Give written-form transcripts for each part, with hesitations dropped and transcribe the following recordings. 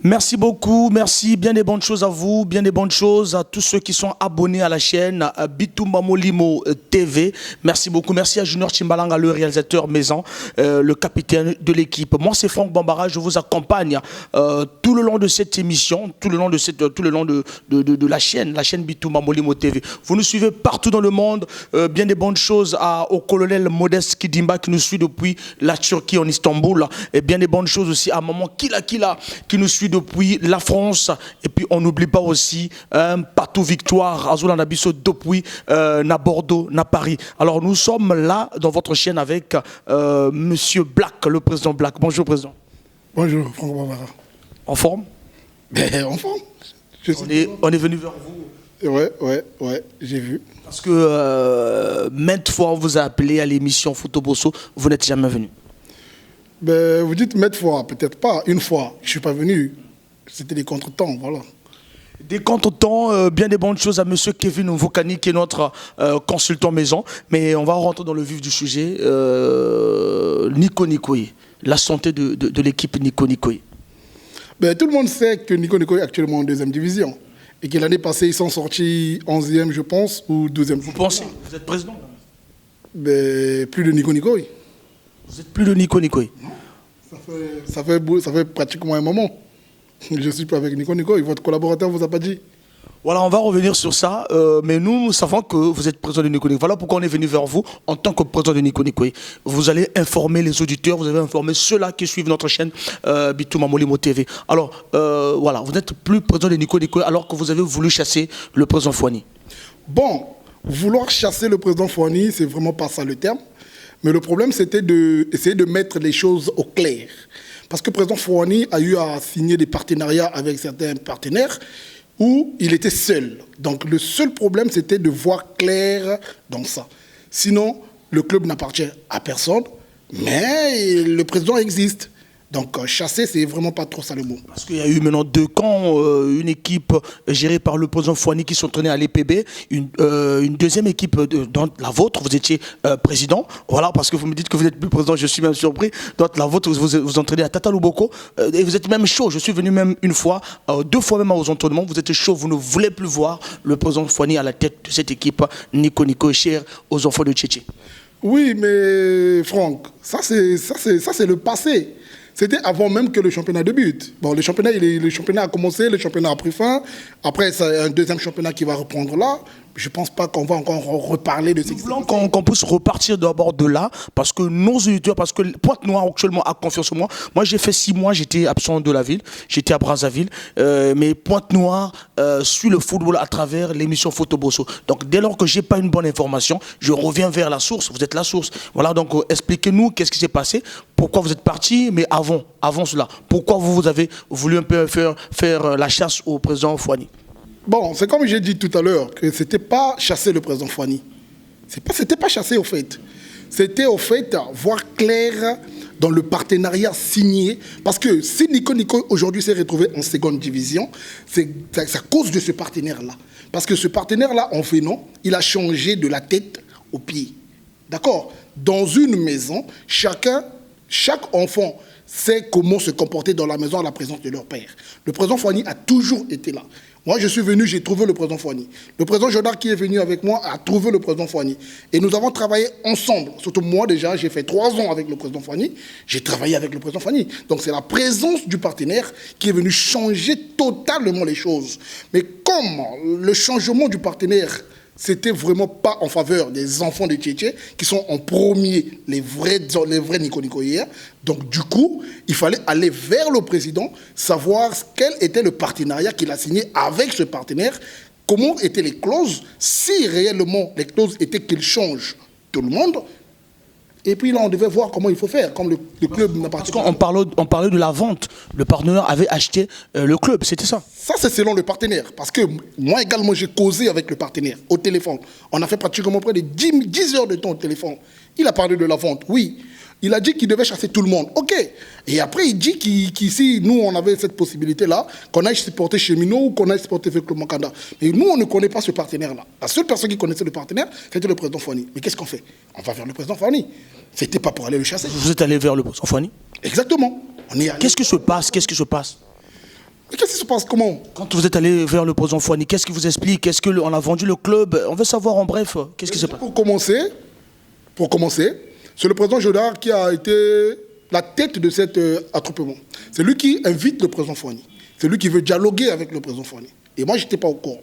Merci beaucoup, merci, bien des bonnes choses à vous, bien des bonnes choses à tous ceux qui sont abonnés à la chaîne Bitumba Molimo TV. Merci beaucoup, merci à Junior Chimbalanga, le réalisateur maison, le capitaine de l'équipe. Moi c'est Franck Bambara, je vous accompagne tout le long de cette émission, tout le long de la chaîne Bitumba Molimo TV. Vous nous suivez partout dans le monde, bien des bonnes choses au colonel Modeste Kidimba qui nous suit depuis la Turquie en Istanbul, et bien des bonnes choses aussi à Maman Kila qui nous suit depuis la France, et puis on n'oublie pas aussi Patou Victoire Azul Nabiso depuis na Bordeaux, na Paris. Alors nous sommes là dans votre chaîne avec Monsieur Black, le président Black. Bonjour président. Bonjour Franck Bambara. En forme? En forme. On est venu vers vous. Ouais, j'ai vu. Parce que maintes fois on vous a appelé à l'émission Photo Bosso, vous n'êtes jamais venu. Vous dites maintes fois, peut-être pas. Une fois, je ne suis pas venu. C'était des contretemps, voilà. Des contretemps, bien des bonnes choses à monsieur Kevin Mvokani qui est notre consultant maison. Mais on va rentrer dans le vif du sujet. Nico Nikoye, la santé de l'équipe Nico Nikoye. Tout le monde sait que Nico Nikoye est actuellement en 2e division. Et que l'année passée, ils sont sortis 11e, je pense, ou 12e. Vous pensez? Vous êtes président? Plus de Nico Nikoye. Vous n'êtes plus de Nico Nikoye? Ça fait pratiquement un moment. Je ne suis pas avec Nico Nikoye. Votre collaborateur ne vous a pas dit? Voilà, on va revenir sur ça. Mais nous savons que vous êtes président de Nico Nikoye. Voilà pourquoi on est venu vers vous en tant que président de Nico Nikoye. Vous allez informer les auditeurs, vous allez informer ceux-là qui suivent notre chaîne Bitumba Molimo TV. Alors, voilà, vous n'êtes plus président de Nico Nikoye alors que vous avez voulu chasser le président Fouani. Bon, vouloir chasser le président Fouani, c'est vraiment pas ça le terme. Mais le problème, c'était d'essayer de mettre les choses au clair. Parce que le président Fouani a eu à signer des partenariats avec certains partenaires où il était seul. Donc le seul problème, c'était de voir clair dans ça. Sinon, le club n'appartient à personne, mais le président existe. Donc chasser, c'est vraiment pas trop ça le mot. Parce qu'il y a eu maintenant 2 camps, une équipe gérée par le président Fouani qui s'entraînait à l'EPB, une deuxième équipe dans la vôtre, vous étiez président. Voilà, parce que vous me dites que vous n'êtes plus président, je suis même surpris. Dans la vôtre, vous entraînez à Tataluboko et vous êtes même chaud. Je suis venu même une fois, 2 fois même aux entraînements, vous êtes chaud, vous ne voulez plus voir le président Fouani à la tête de cette équipe Nico Nikoye, cher aux enfants de Tchétché. Oui, mais Franck, ça c'est le passé. C'était avant même que le championnat débute. Bon, le championnat a commencé, le championnat a pris fin. Après, c'est un deuxième championnat qui va reprendre là. Je ne pense pas qu'on va encore reparler de ces... Nous voulons qu'on puisse repartir d'abord de là, parce que nos auditeurs, parce que Pointe-Noire actuellement a confiance en moi. Moi, j'ai fait 6 mois, j'étais absent de la ville, j'étais à Brazzaville, mais Pointe-Noire suit le football à travers l'émission Photo Bosso. Donc, dès lors que je n'ai pas une bonne information, je reviens vers la source. Vous êtes la source. Voilà, donc expliquez-nous qu'est-ce qui s'est passé, pourquoi vous êtes parti, mais avant cela, pourquoi vous avez voulu un peu faire la chasse au président Fouani? Bon, c'est comme j'ai dit tout à l'heure, que ce n'était pas chasser le président Fouani. C'était pas chasser au fait. C'était au fait voir clair dans le partenariat signé. Parce que si Nico aujourd'hui s'est retrouvé en 2e division, c'est à cause de ce partenaire-là. Parce que ce partenaire-là, en fait non, il a changé de la tête aux pieds. D'accord? Dans une maison, chaque enfant sait comment se comporter dans la maison à la présence de leur père. Le président Fouani a toujours été là. Moi, je suis venu, j'ai trouvé le président Fouani. Le président Jodar qui est venu avec moi a trouvé le président Fouani. Et nous avons travaillé ensemble. Surtout moi, déjà, j'ai fait 3 ans avec le président Fouani. J'ai travaillé avec le président Fouani. Donc, c'est la présence du partenaire qui est venu changer totalement les choses. Mais comme le changement du partenaire, c'était vraiment pas en faveur des enfants de Tchétché, qui sont en premier les vrais Nico Nikoye. Donc du coup, il fallait aller vers le président, savoir quel était le partenariat qu'il a signé avec ce partenaire, comment étaient les clauses, si réellement les clauses étaient qu'il change tout le monde. Et puis là, on devait voir comment il faut faire, comme le club n'a pas... Parce qu'on parlait de la vente. Le partenaire avait acheté le club, c'était ça? Ça, c'est selon le partenaire. Parce que moi également, j'ai causé avec le partenaire au téléphone. On a fait pratiquement près de 10 heures de temps au téléphone. Il a parlé de la vente, oui. Il a dit qu'il devait chasser tout le monde. OK. Et après, il dit qu'ici, nous, on avait cette possibilité-là, qu'on aille supporter Cheminot ou qu'on aille supporter avec le Makanda. Mais nous, on ne connaît pas ce partenaire-là. La seule personne qui connaissait le partenaire, c'était le président Fouani. Mais qu'est-ce qu'on fait? On va vers le président Fouani. C'était pas pour aller le chasser. Vous êtes allé vers le président Fouani? Exactement. Qu'est-ce qui se passe? Mais qu'est-ce qui se passe? Comment? Quand vous êtes allé vers le président Fouani, qu'est-ce qu'il vous explique? Est-ce qu'on a vendu le club? On veut savoir en bref, qu'est-ce qui se passe? Pour commencer, c'est le président Jodar qui a été la tête de cet attroupement. C'est lui qui invite le président Fouani. C'est lui qui veut dialoguer avec le président Fouani. Et moi, je n'étais pas au courant.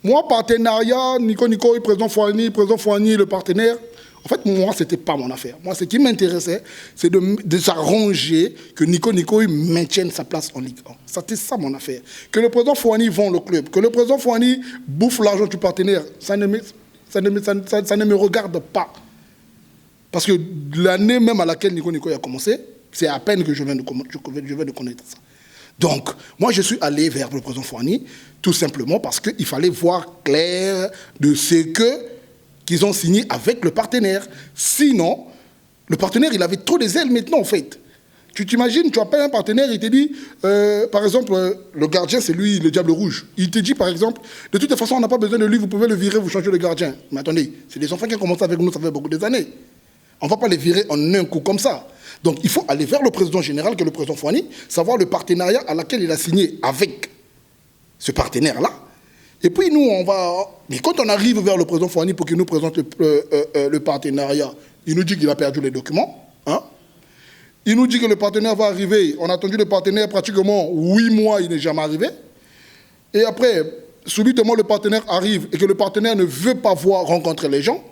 Moi, partenariat, Nico, président Fouani, le partenaire, en fait, moi, ce n'était pas mon affaire. Moi, ce qui m'intéressait, c'est de s'arranger que Nico maintienne sa place en Ligue 1. C'était ça mon affaire. Que le président Fouani vend le club, que le président Fouani bouffe l'argent du partenaire, ça ne me regarde pas. Parce que l'année même à laquelle Nico a commencé, c'est à peine que je viens de connaître ça. Donc, moi, je suis allé vers le président Fouani, tout simplement parce qu'il fallait voir clair de ce qu'ils ont signé avec le partenaire. Sinon, le partenaire, il avait trop des ailes maintenant, en fait. Tu t'imagines, tu appelles un partenaire, il te dit, par exemple, le gardien, c'est lui, le diable rouge. Il te dit, par exemple, de toute façon, on n'a pas besoin de lui, vous pouvez le virer, vous changez le gardien. Mais attendez, c'est des enfants qui ont commencé avec nous, ça fait beaucoup d'années. On ne va pas les virer en un coup comme ça. Donc, il faut aller vers le président général, que le président Fouani, savoir le partenariat à laquelle il a signé avec ce partenaire-là. Et puis, nous, on va... Mais quand on arrive vers le président Fouani pour qu'il nous présente le partenariat, il nous dit qu'il a perdu les documents. Hein? Il nous dit que le partenaire va arriver. On a attendu le partenaire pratiquement 8 mois, il n'est jamais arrivé. Et après, subitement, le partenaire arrive et que le partenaire ne veut pas rencontrer les gens.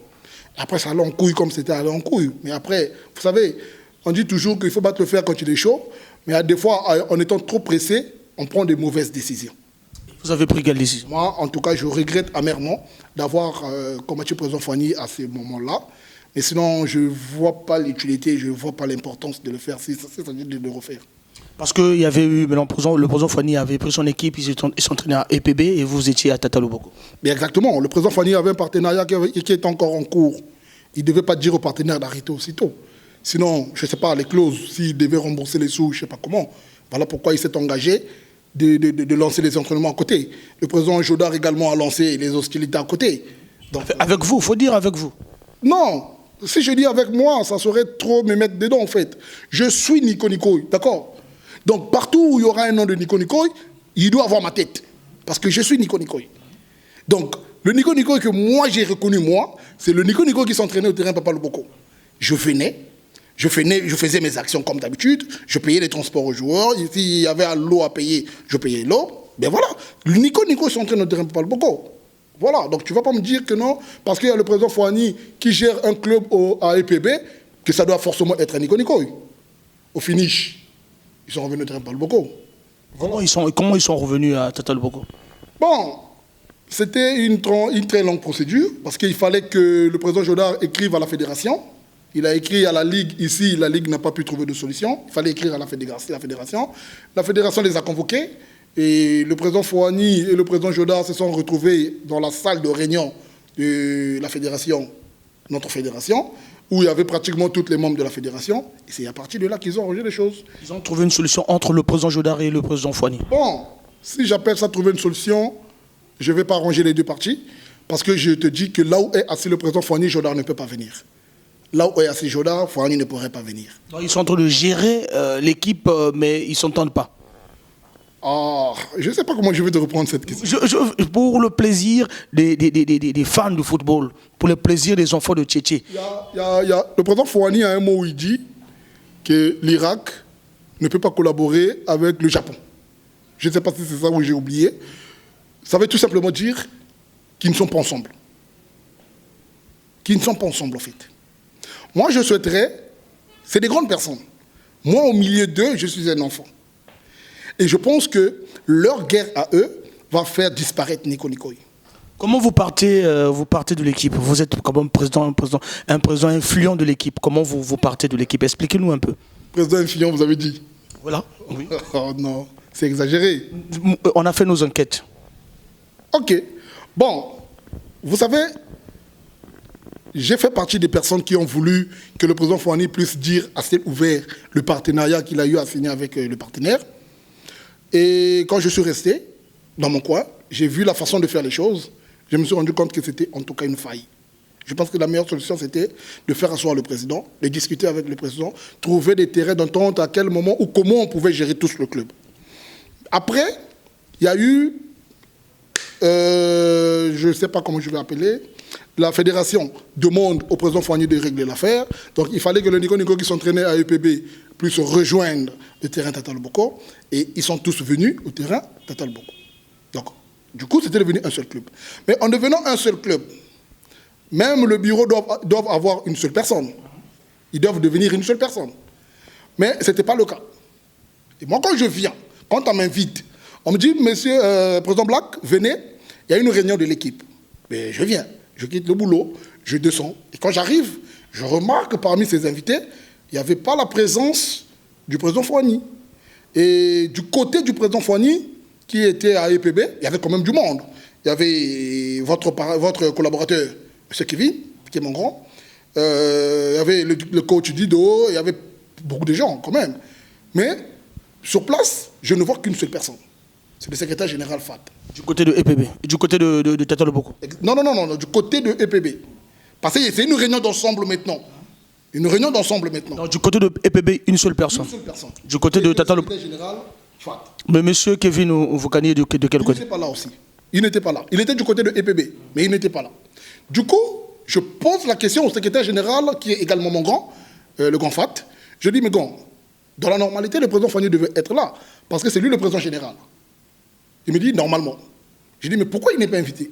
Après, ça allait en couille comme c'était allé en couille. Mais après, vous savez, on dit toujours qu'il faut battre le fer quand il est chaud. Mais des fois, en étant trop pressé, on prend des mauvaises décisions. Vous avez pris quelle décision? Moi, en tout cas, je regrette amèrement d'avoir combattu le président Fouani à ce moment-là. Mais sinon, je ne vois pas l'utilité, je ne vois pas l'importance de le faire, si ça s'agit de le refaire. Parce qu'il y avait eu, le président Fouani avait pris son équipe, ils s'entraînaient à EPB et vous étiez à Tata Loboko. Mais exactement, le président Fouani avait un partenariat qui est encore en cours. Il ne devait pas dire au partenaire d'arrêter aussitôt. Sinon, je ne sais pas, les clauses, s'il devait rembourser les sous, je ne sais pas comment. Voilà pourquoi il s'est engagé de lancer les entraînements à côté. Le président Jodar également a lancé les hostilités à côté. Donc, avec vous, il faut dire avec vous. Non, si je dis avec moi, ça serait trop me mettre dedans en fait. Je suis Nico Nicoy, d'accord? Donc partout où il y aura un nom de Nico Nicoy, il doit avoir ma tête. Parce que je suis Nico Nicoy. Donc le Nico Nicoy que moi j'ai reconnu, c'est le Nico Nicoy qui s'entraînait au terrain Papa Loboko. Je faisais mes actions comme d'habitude, je payais les transports aux joueurs, s'il y avait l'eau à payer, je payais l'eau. Ben voilà, le Nico Nicoy s'entraîne au terrain Papa Loboko. Voilà, donc tu ne vas pas me dire que non, parce qu'il y a le président Fouani qui gère un club à EPB, que ça doit forcément être un Nico Nicoy. Au finish, ils sont revenus au terrain Papa Loboko. Comment ils sont revenus à Tata Loboko? Bon, c'était une très longue procédure, parce qu'il fallait que le président Jodar écrive à la fédération. Il a écrit à la Ligue, ici, la Ligue n'a pas pu trouver de solution. Il fallait écrire à la fédération. La fédération les a convoqués. Et le président Fouani et le président Jodar se sont retrouvés dans la salle de réunion de la fédération, notre fédération, où il y avait pratiquement tous les membres de la fédération. Et c'est à partir de là qu'ils ont arrangé les choses. Ils ont trouvé une solution entre le président Jodar et le président Fouani. Bon, si j'appelle ça trouver une solution, je ne vais pas arranger les deux parties, parce que je te dis que là où est assis le président Fouani, Jodar ne peut pas venir. Là où est assis Jodar, Fouani ne pourrait pas venir. Donc ils sont en train de gérer l'équipe, mais ils ne s'entendent pas. Ah, je ne sais pas comment je vais te reprendre cette question. Pour le plaisir des fans de football, pour le plaisir des enfants de Tchétché. Le président Fouani a un mot où il dit que l'Irak ne peut pas collaborer avec le Japon. Je ne sais pas si c'est ça où j'ai oublié. Ça veut tout simplement dire qu'ils ne sont pas ensemble. Qu'ils ne sont pas ensemble, en fait. Moi, je souhaiterais... C'est des grandes personnes. Moi, au milieu d'eux, je suis un enfant. Et je pense que leur guerre à eux va faire disparaître Nico Nicoy. Comment vous partez de l'équipe? Vous êtes comme un président influent de l'équipe. Comment vous partez de l'équipe? Expliquez-nous un peu. Président influent, vous avez dit? Voilà. Oui. Oh non, c'est exagéré. On a fait nos enquêtes. Ok. Bon, vous savez, j'ai fait partie des personnes qui ont voulu que le président Fouani puisse dire à ciel ouvert le partenariat qu'il a eu à signer avec le partenaire. Et quand je suis resté dans mon coin, j'ai vu la façon de faire les choses. Je me suis rendu compte que c'était en tout cas une faille. Je pense que la meilleure solution, c'était de faire asseoir le président, de discuter avec le président, trouver des terrains d'entente à quel moment ou comment on pouvait gérer tous le club. Après, il y a eu, je ne sais pas comment je vais appeler, la fédération demande au président Foigny de régler l'affaire. Donc il fallait que le Nico qui s'entraînait à EPB puisse rejoindre le terrain Tata Loboko. Et ils sont tous venus au terrain Tata Loboko. Donc, du coup, c'était devenu un seul club. Mais en devenant un seul club, même le bureau doit avoir une seule personne. Ils doivent devenir une seule personne. Mais ce n'était pas le cas. Et moi, quand je viens, quand on m'invite, on me dit, monsieur président Black, venez, il y a une réunion de l'équipe. Mais je viens, je quitte le boulot, je descends. Et quand j'arrive, je remarque que parmi ces invités, il n'y avait pas la présence du président Foigny. Et du côté du président Foigny, qui était à EPB, il y avait quand même du monde. Il y avait votre collaborateur, M. Kevin, qui est mon grand. Il y avait le coach Dido, il y avait beaucoup de gens quand même. Mais sur place, je ne vois qu'une seule personne. C'est le secrétaire général FAT. Du côté de EPB, du côté de Tata Loboko. Non, du côté de EPB. Parce que c'est une réunion d'ensemble maintenant. Une réunion d'ensemble maintenant. Non, du côté de EPB, une seule personne. Une seule personne. Du côté de Tata Loboko. Secrétaire général FAT. Mais monsieur Kevin Ouvokani, de quel côté? Il n'était pas là aussi. Il n'était pas là. Il était du côté de EPB, mais il n'était pas là. Du coup, je pose la question au secrétaire général, qui est également mon grand, le grand FAT. Je dis, mais grand, dans la normalité, le président Foigny devait être là, parce que c'est lui le président général. Il me dit, normalement. Je dis, mais pourquoi il n'est pas invité?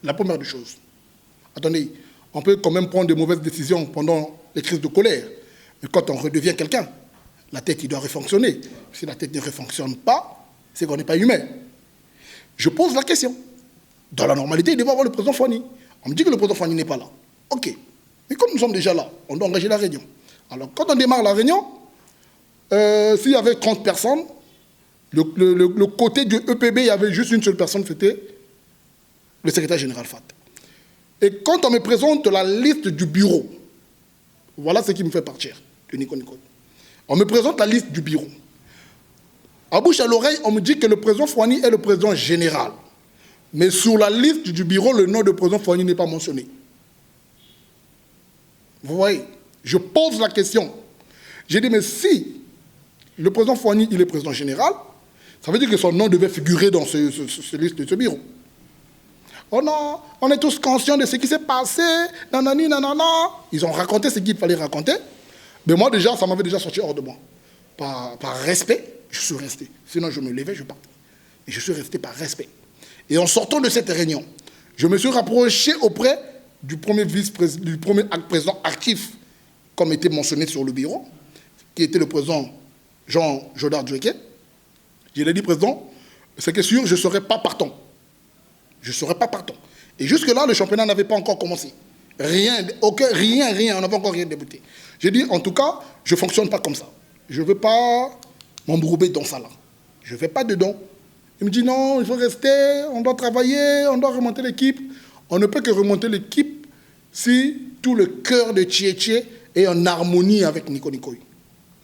La première des choses. Attendez, on peut quand même prendre de mauvaises décisions pendant les crises de colère. Mais quand on redevient quelqu'un, la tête, il doit refonctionner. Si la tête ne refonctionne pas, c'est qu'on n'est pas humain. Je pose la question. Dans la normalité, il devait avoir le président Foigny. On me dit que le président Foigny n'est pas là. OK. Mais comme nous sommes déjà là, on doit engager la réunion. Alors, quand on démarre la réunion, s'il y avait 30 personnes, le côté du EPB, il y avait juste une seule personne, c'était le secrétaire général FAT. Et quand on me présente la liste du bureau, voilà ce qui me fait partir de Nico. On me présente la liste du bureau. À bouche à l'oreille, on me dit que le président Foigny est le président général. Mais sur la liste du bureau, le nom de président Foigny n'est pas mentionné. Vous voyez, je pose la question. J'ai dit, mais si le président Foigny, il est président général, ça veut dire que son nom devait figurer dans ce liste de ce bureau. Oh non, on est tous conscients de ce qui s'est passé, nanani, nanana. Ils ont raconté ce qu'il fallait raconter. Mais moi, déjà, ça m'avait déjà sorti hors de moi. Par respect, je suis resté. Sinon, je me levais, je partais. Et je suis resté par respect. Et en sortant de cette réunion, je me suis rapproché auprès du premier président actif, comme était mentionné sur le bureau, qui était le président Jean Jodard Djoueke. Je lui ai dit, président, c'est que sûr, je ne serai pas partant. Je ne serai pas partant. Et jusque-là, le championnat n'avait pas encore commencé. Rien, on n'avait encore rien débuté. J'ai dit, en tout cas, je ne fonctionne pas comme ça. Je ne veux pas m'embrouber dans ça là. Je ne vais pas dedans. Il me dit, non, il faut rester, on doit travailler, on doit remonter l'équipe. On ne peut que remonter l'équipe si tout le cœur de Tchétché est en harmonie avec Nico Nikoy.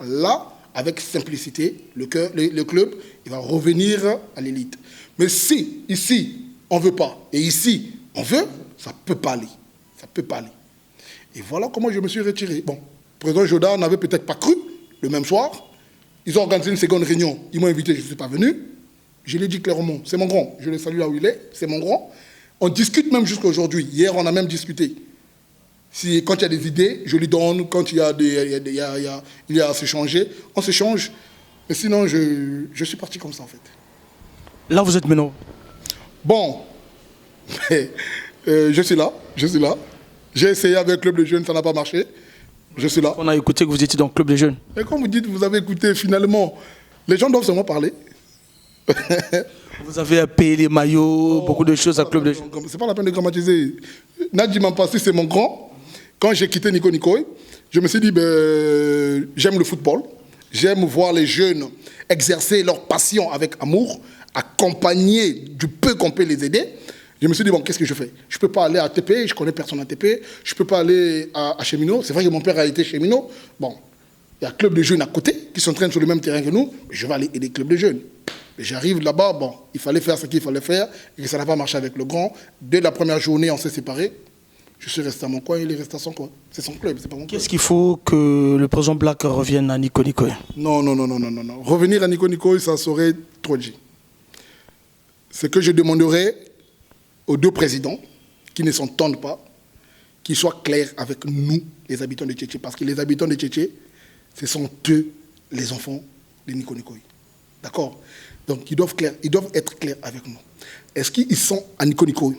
Là, avec simplicité, le club, il va revenir à l'élite. Mais si, ici, on ne veut pas, et ici, on veut, ça ne peut pas aller. Ça ne peut pas aller. Et voilà comment je me suis retiré. Bon, le président Jodard n'avait peut-être pas cru, le même soir. Ils ont organisé une seconde réunion. Ils m'ont invité, je ne suis pas venu. Je l'ai dit clairement, c'est mon grand. Je le salue là où il est, c'est mon grand. On discute même jusqu'à aujourd'hui. Hier, on a même discuté. Quand il y a des idées, je lui donne. Quand il y a à s'échanger, on s'échange. Mais sinon, je suis parti comme ça, en fait. Là, vous êtes maintenant. Bon, je suis là. J'ai essayé avec le Club de Jeunes, ça n'a pas marché. Je suis là. On a écouté que vous étiez dans le Club des Jeunes. Et quand vous dites que vous avez écouté, finalement, les gens doivent seulement parler. Vous avez payé les maillots, beaucoup de choses à Club des Jeunes. C'est pas la peine de grammatiser. Nadji Mampassi, c'est mon grand. Quand j'ai quitté Nico Nikoy, je me suis dit, j'aime le football. J'aime voir les jeunes exercer leur passion avec amour, accompagner du peu qu'on peut les aider. Je me suis dit, bon, qu'est-ce que je fais? Je ne peux pas aller à TP, je ne connais personne à TP. Je ne peux pas aller à Cheminot. C'est vrai que mon père a été cheminot. Bon, il y a un club de jeunes à côté qui s'entraînent sur le même terrain que nous. Je vais aller aider le club de jeunes. Et j'arrive là-bas, bon, il fallait faire ce qu'il fallait faire et que ça n'a pas marché avec le grand. Dès la première journée, on s'est séparés. Je suis resté à mon coin, il est resté à son coin. C'est son club, c'est pas mon club. Qu'est-ce qu'il faut que le président Black revienne à Nico Nikoy? Non. Revenir à Nico Nikoy, ça serait trop dit. c'est que je demanderai aux deux présidents qui ne s'entendent pas, qu'ils soient clairs avec nous, les habitants de Tchétché. Parce que les habitants de Tchétché, ce sont eux, les enfants de Nico Nicoï. D'accord? Donc, ils doivent être clairs avec nous. Est-ce qu'ils sont à Nico Nicoï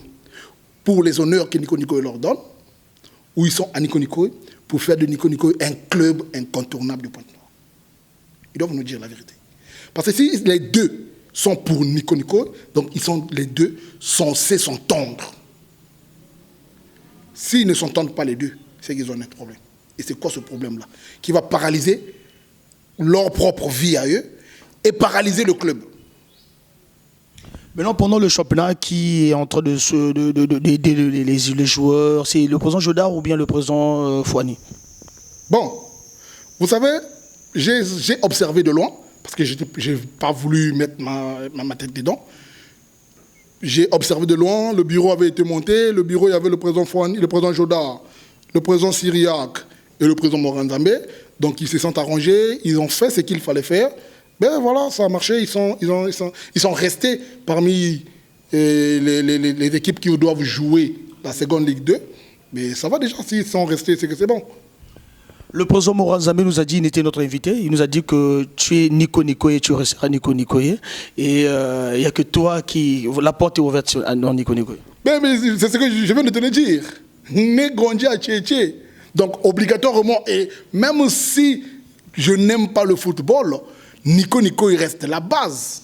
pour les honneurs que Nico Nicoï leur donne, ou ils sont à Nico Nicoï pour faire de Nico Nicoï un club incontournable de Pointe-Noire? Ils doivent nous dire la vérité. Parce que si les deux sont pour Nico Nicoï, donc les deux censés s'entendre. S'ils ne s'entendent pas les deux, c'est qu'ils ont un problème. Et c'est quoi ce problème-là? Qui va paralyser leur propre vie à eux et paralyser le club. Maintenant, pendant le championnat qui est en train d'aider les joueurs, c'est le président Jodar ou bien le président Fouani? Bon, vous savez, j'ai observé de loin, parce que je n'ai pas voulu mettre ma tête dedans. J'ai observé de loin, le bureau avait été monté, le bureau, il y avait le président Fouani, le président Jodar, le président Syriac et le président Moranzambe. Donc ils se sont arrangés, ils ont fait ce qu'il fallait faire. Ben voilà, ça a marché, ils sont restés parmi les équipes qui doivent jouer la seconde Ligue 2. Mais ça va déjà, s'ils sont restés, c'est que c'est bon. Le président Moranzambe nous a dit, il était notre invité, il nous a dit que tu es Nico Nicoye, tu resteras Nico Nicoye. Et il n'y a que toi qui... La porte est ouverte à Nico Nicoye. Mais c'est ce que je viens de te le dire. Né à Tchétché. Donc obligatoirement, et même si je n'aime pas le football, Nico Nicoye reste la base.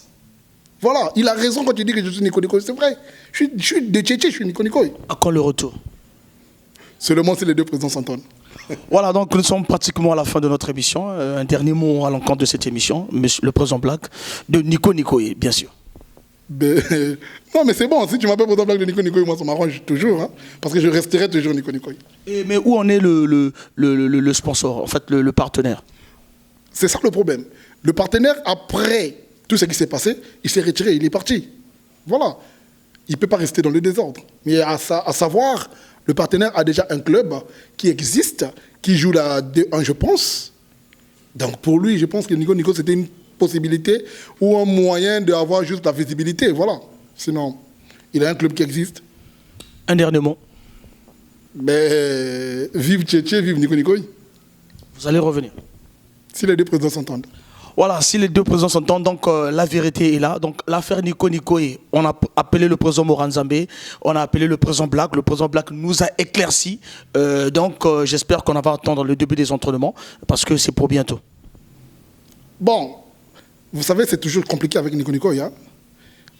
Voilà, il a raison quand il dit que je suis Nico Nicoye, c'est vrai. Je suis de Tchétché, je suis Nico Nicoye. À quand le retour? Seulement si les deux présidents s'entendent. Voilà, donc nous sommes pratiquement à la fin de notre émission. Un dernier mot à l'encontre de cette émission, monsieur le président Black, de Nico Nicoye, bien sûr. Non, mais c'est bon, si tu m'appelles président Black de Nico Nicoye, moi ça m'arrange toujours, hein, parce que je resterai toujours Nico Nicoye. Mais où en est le sponsor, en fait, le partenaire? C'est ça le problème. Le partenaire, après tout ce qui s'est passé, il s'est retiré, il est parti. Voilà. Il ne peut pas rester dans le désordre. Mais à savoir, le partenaire a déjà un club qui existe, qui joue la D1, je pense. Donc pour lui, je pense que Nico Nico, c'était une possibilité ou un moyen d'avoir juste la visibilité. Voilà. Sinon, il a un club qui existe. Un dernier mot. Mais vive Tchétché, vive Nico Nicoye. Vous allez revenir. Si les deux présidents s'entendent. Voilà, si les deux présidents s'entendent, donc la vérité est là. Donc l'affaire Nico Nicoye, on a appelé le président Moranzambe, on a appelé le président Black. Le président Black nous a éclairci. Donc j'espère qu'on va attendre le début des entraînements parce que c'est pour bientôt. Bon, vous savez, c'est toujours compliqué avec Nico Nicoye. Hein?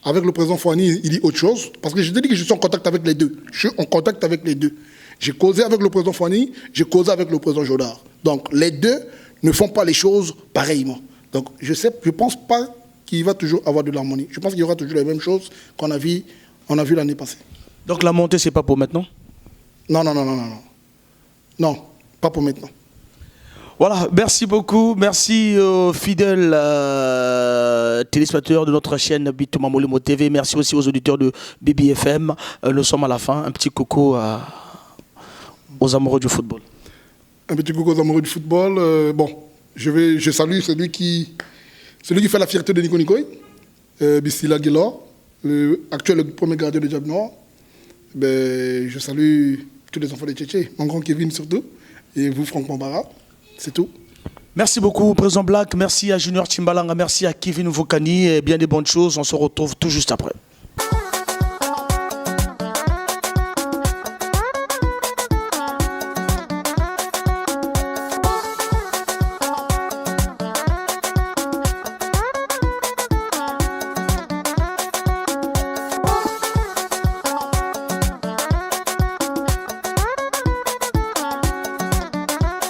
Avec le président Fouani, il dit autre chose. Parce que je te dis que je suis en contact avec les deux. Je suis en contact avec les deux. J'ai causé avec le président Fouani, j'ai causé avec le président Jodar. Donc les deux ne font pas les choses pareillement. Donc je pense pas qu'il va toujours avoir de l'harmonie. Je pense qu'il y aura toujours les mêmes choses qu'on a vu l'année passée. Donc la montée, c'est pas pour maintenant? Non. Non, pas pour maintenant. Voilà, merci beaucoup. Merci aux fidèles téléspectateurs de notre chaîne Bitouma Molimo TV. Merci aussi aux auditeurs de BBFM. Nous sommes à la fin. Un petit coucou aux amoureux du football. Un petit coucou aux amoureux du football. Bon, je salue celui qui fait la fierté de Nico Nicoye, Bissila Guilor, le premier gardien de Diable Noir. Je salue tous les enfants de Tchétché, mon grand Kevin surtout, et vous, Franck Mambara. C'est tout. Merci beaucoup, président Black. Merci à Junior Timbalanga. Merci à Kevin Vokani. Et bien des bonnes choses. On se retrouve tout juste après.